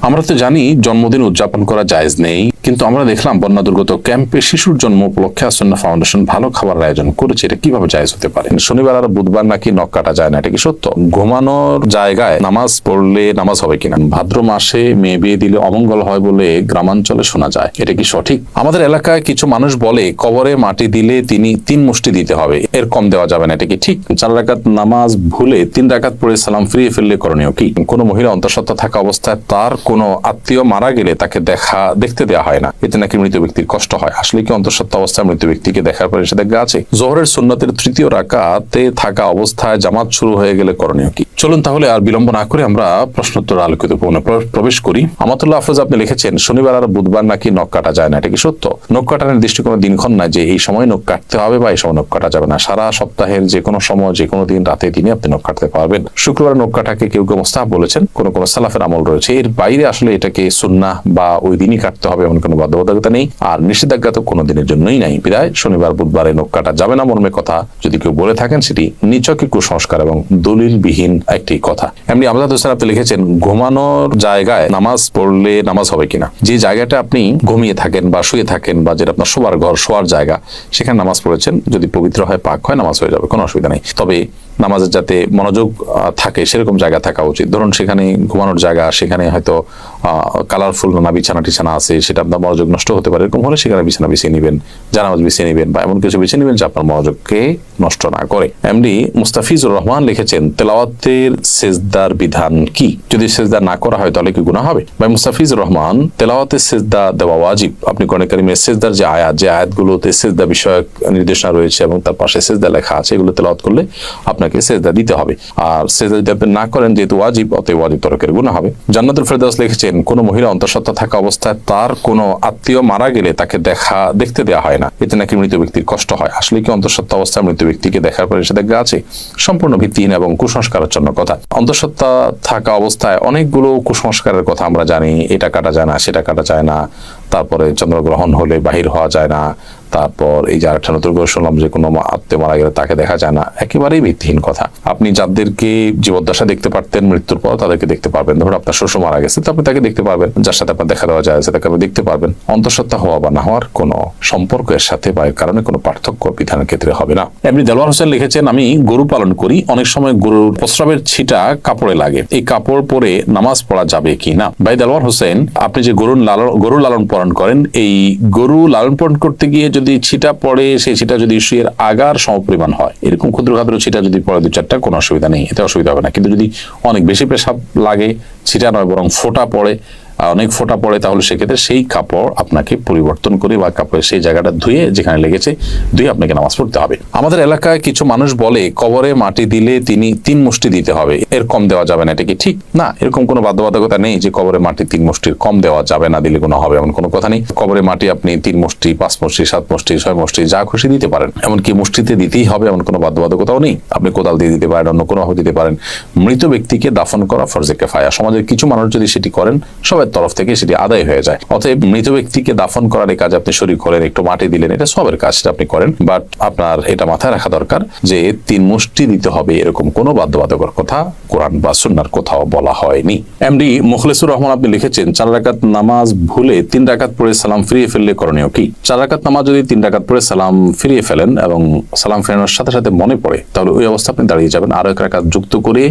আমরা তো জানি জন্মদিন উদযাপন করা জায়েজ নেই, কিন্তু আমরা দেখলাম বন্যা দুর্গত ক্যাম্পে শিশুর জন্ম উপলক্ষে আসন্না ফাউন্ডেশন ভালো খাবার আয়োজন করেছে। এটা কিভাবে জায়েজ হতে পারে? শনিবার আর বুধবার নাকি নখ কাটা যায় না, এটা কি সত্য? ঘুমানোর জায়গায় নামাজ পড়লে নামাজ হবে কিনা? ভাদ্র মাসে মেয়ে বিয়ে দিলে অমঙ্গল হয় বলে গ্রামাঞ্চলে শোনা যায়, এটা কি সঠিক? আমাদের এলাকায় কিছু মানুষ বলে কবরে মাটি দিলে তিনি 3 মুষ্টি দিতে হবে, এর কম দেওয়া যাবে না, এটা কি ঠিক? 4 রাকাত নামাজ ভুলে 3 রাকাত পড়ে সালাম ফিরিয়ে ফেললে করণীয় কি? কোন মহিলা অন্তঃসত্ত্বা থাকা অবস্থায় তার কোনো আত্মীয় মারা গেলে তাকে দেখতে দেওয়া হয় না, এতে নাকি মৃত ব্যক্তির কষ্ট হয়। আসলে কি অন্তঃসত্ত্বা অবস্থায় মৃত ব্যক্তিকে দেখার পরে নিষেধাজ্ঞা আছে? জোহরের সুন্নতের 3য় রাকাতে থাকা অবস্থায় জামাত শুরু হয়ে গেলে করণীয় কি? চলুন তাহলে আর বিলম্ব না করে আমরা প্রশ্নোত্তর আলোকিত প্রবেশ করি। আমাতুল্লাহ আফরোজ আপনি লিখেছেন শনিবার আর বুধবার নাকি নখ কাটা যায় না, এটা কি সত্য? নখ কাটার নির্দিষ্ট কোনো দিনক্ষণ নাই যে এই সময় নখ কাটতে হবে বা এই সময় নখ কাটা যাবে না। সারা সপ্তাহের যে কোনো সময় যে কোনো দিন রাতে দিনে আপনি নখ কাটতে পারবেন। শুক্রবার নখ কাটাকে কেউ কেউ মুস্তাহাব বলেছেন, কোন সালাফের আমল রয়েছে। এর বাইরে আসলে এটাকে সুন্নাহ বা ওই দিনই কাটতে হবে এমন কোনো বাধ্যবাধকতা নেই, আর নিষেধাজ্ঞা তো কোনো দিনের জন্যই নাই। বিদায় শনিবার বুধবারে নখ কাটা যাবে না মর্মে কথা যদি কেউ বলে থাকেন, সেটি নিছকই কুসংস্কার এবং দলিলবিহীন একটি কথা। এমনি আমজাদ হোসেন আপনি লিখেছেন ঘুমানোর জায়গায় নামাজ পড়লে নামাজ হবে কিনা? যে জায়গাটা আপনি ঘুমিয়ে থাকেন বা শুয়ে থাকেন বা যেটা আপনার শোবার ঘর, শোয়ার জায়গা, সেখানে নামাজ পড়েছেন, যদি পবিত্র হয়, পাক হয়, নামাজ হয়ে যাবে, কোনো অসুবিধা নেই। তবে নামাজের যাতে মনোযোগ থাকে সেরকম জায়গা থাকা উচিত। ধরুন সেখানে ঘুমানোর জায়গা, সেখানে হয়তো কালারফুল না বিছানা আছে, সেটা আপনার মনোযোগ নষ্ট হতে পারে। এরকম হলে সেখানে বিছানা বিছিয়ে নেবেন, জানামাজ বিছিয়ে নেবেন বা এমন কিছু বিছিয়ে নেবেন যে আপনার মনোযোগকে নষ্ট না করে। এমডি মুস্তাফিজুর রহমান লিখেছেন তেলাওয়াতের সেজদার বিধান কি? যদি সেজদা না করা হয় তাহলে কি গুনাহ হবে? ভাই মুস্তাফিজুর রহমান, তেলাওয়াতের সেজদা দেওয়া ওয়াজিব। আপনি কোরআন কারীমের সেজদার যে আয়াতগুলোতে সেজদা বিষয়ক নির্দেশনা রয়েছে এবং তার পাশে সেজদা লেখা আছে, এগুলো তেলাওয়াত করলে আপনাকে সেজদা দিতে হবে। আর সেজদা যদি আপনি না করেন, যেহেতু ওয়াজিব, অতএব ওয়াজিব তরকের গুনাহ হবে। জান্নাতুল ফেরদাউস লিখেছেন কোন মহিলা অন্তঃসত্ত্বা থাকা অবস্থায় তার কোনো আত্মীয় মারা গেলে তাকে দেখতে দেওয়া হয় না, এতে নাকি মৃত ব্যক্তির কষ্ট হয়। আসলে কি অন্তঃসত্ত্বা অবস্থায় মৃত ব্যক্তিকে দেখার পরে নিষেধাজ্ঞা আছে? সম্পূর্ণ ভিত্তিহীন এবং কুসংস্কারাচ্ছন্ন কথা। অন্তঃসত্ত্বা থাকা অবস্থায় অনেকগুলো কুসংস্কারের কথা আমরা জানি। এটা কাটা যায় না, সেটা কাটা যায় না, তারপরে চন্দ্রগ্রহণ হলে বাহির হওয়া যায় না, তারপর এই যে আরেকটা নতুন করে শুনলাম যে কোনো আত্মীয় মারা গেলে তাকে দেখা যায় না। একেবারেই ভিত্তিহীন কথা। আপনি যাদেরকে জীবদ্দশা দেখতে পারতেন, মৃত্যুর পর তাদেরকে দেখতে পারবেন। ধরুন আপনার শ্বশুর মারা গেছে, তো আপনি তাকে দেখতে পারবেন, যার সাথে আপনার দেখা দেওয়া যায় তাকে আপনি দেখতে পারবেন। অন্তঃসত্ত্বা হওয়া বা না হওয়ার কোনো সম্পর্ক এর সাথে বা এর কারণে কোনো পার্থক্য বিধানের ক্ষেত্রে হবে না। এমনি দেলোয়ার হোসেন লিখেছেন আমি গরু পালন করি, অনেক সময় গরুর প্রস্রাবের ছিটা কাপড়ে লাগে, এই কাপড় পরে নামাজ পড়া যাবে কি না? ভাই দেলোয়ার হোসেন, আপনি যে গরু লালন পালন করেন, এই গরু লালন পালন করতে গিয়ে যদি ছিটা পড়ে, সেই ছিটা যদি শুয়ের আগার সমপরিমাণ হয়, এরকম ক্ষুদ্র খাদ্র ছিটা যদি পড়ে 2-4টা, কোনো অসুবিধা নেই, এতে অসুবিধা হবে না। কিন্তু যদি অনেক বেশি পেশাব লাগে, ছিটা নয় বরং ফোঁটা পড়ে, অনেক ফোঁটা পড়ে, তাহলে সেক্ষেত্রে সেই কাপড় আপনাকে পরিবর্তন করে বা কাপড়ের সেই জায়গাটা ধুয়ে, যেখানে লেগেছে ধুয়ে আপনাকে নামাজ পড়তে হবে। আমাদের এলাকায় কিছু মানুষ বলে কবরে মাটি দিলে তিনি 3 মুষ্টি দিতে হবে, এর কম দেওয়া যাবে না, এটা কি ঠিক? না, এরকম কোনো বাধ্যবাধকতা নেই যে কবরে মাটি 3 মুষ্টির কম দেওয়া যাবে না, দিলে কোনো হবে এমন কোনো কথা নেই। কবরে মাটি আপনি 3 মুষ্টি, 5 মুষ্টি, 7 মুষ্টি, 6 মুষ্টি, যা খুশি দিতে পারেন। এমনকি মুষ্টিতে দিতেই হবে এমন কোনো বাধ্যবাধকতাও নেই। আপনি কোদাল দিয়ে দিতে পারেন, অন্য কোনো ভাবে দিতে পারেন। মৃত ব্যক্তিকে দাফন করা ফরজে কিফায়া। সমাজের কিছু মানুষ যদি সেটি করেন, সবার তরফ থেকে সেটি আদায় হয়ে যায়। অতএব মৃত ব্যক্তিকে দাফন করার এই কাজ আপনি শরীক হলেন, একটু মাটি দিলেন, এটা সবের কাজটা আপনি করেন, বাট আপনার এটা মাথায় রাখা দরকার যে 3 মুষ্টি দিতে হবে এরকম কোনো বাধ্যবাধকতার কথা কোরআন বা সুন্নাহর কোথাও বলা হয়নি। এমডি মুখলেসুর রহমান আপনি লিখেছেন 4 রাকাত নামাজ ভুলে 3 রাকাত পড়ে সালাম ফিরিয়ে ফেললে করণীয় কি? 4 রাকাত নামাজ যদি 3 রাকাত পড়ে সালাম ফিরিয়ে ফেলেন এবং সালাম ফেরানোর সাথে সাথে মনে পড়ে, তাহলে ওই অবস্থা আপনি দাঁড়িয়ে যাবেন, আরো 1 রাকাত যুক্ত করে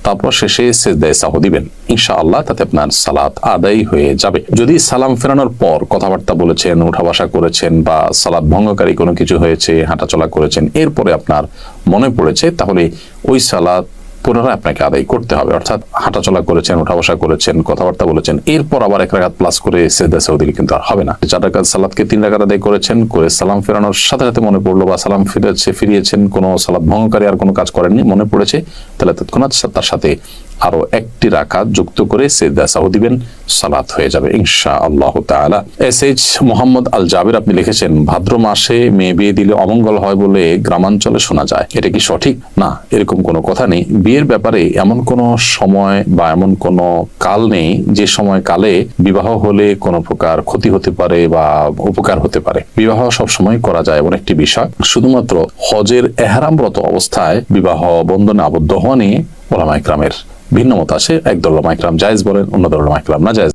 তারপর শেষে সিজদায়ে সাহু দিবেন। ইনশাআল্লাহ তাতে আপনার সালাত আদায় হয়ে যাবে। যদি সালাম ফেরানোর পর কথাবার্তা বলেছেন, উঠা বসা করেছেন বা সালাত ভঙ্গকারী কোনো কিছু হয়েছে, হাঁটাচলা করেছেন, এরপরে আপনার মনে পড়েছে, তাহলে ওই সালাত পুনরায় আপনাকে আদায় করতে হবে। অর্থাৎ হাঁটাচলা করেছেন, উঠা বসা করেছেন, কথাবার্তা বলেছেন, এরপর আবার 1 রাকাত প্লাস করে সিজদায়ে সাহু দিলে কিন্তু আর হবে না। 4 রাকাত সালাতকে 3 রাকাত আদায় করেছেন, করে সালাম ফেরানোর সাথে সাথে মনে পড়লো বা সালাম ফিরিয়েছেন, কোনো সালাত ভঙ্গকারী আর কোনো কাজ করেননি, মনে পড়েছে, তাহলে তৎক্ষণাৎ তার সাথে আরো 1টি রাকাত যুক্ত করে সিজদায়ে সাহু দিবেন, সালাত হয়ে যাবে ইনশাআল্লাহ তাআলা। এসএইচ মোহাম্মদ আল জাবির আপনি লিখেছেন ভাদ্র মাসে মেয়ে বিয়ে দিলে অমঙ্গল হয় বলে গ্রামাঞ্চলে শোনা যায়, এটা কি সঠিক? না, এরকম কোনো কথা নেই। বিয়ের ব্যাপারে এমন কোনো সময় বা এমন কোনো কাল নেই যে সময় কালে বিবাহ হলে কোনো প্রকার ক্ষতি হতে পারে বা উপকার হতে পারে। বিবাহ সব সময় করা যায় এমন একটি বিষয়। শুধুমাত্র হজের এহরামরত অবস্থায় বিবাহ বন্ধনে আবদ্ধ হওয়া নিয়ে উলামায়ে কেরামের ভিন্ন মত আসে, একদল ওলামা ইকরাম জায়েজ বলেন, অন্য দল ওলামা ইকরাম না জায়েজ।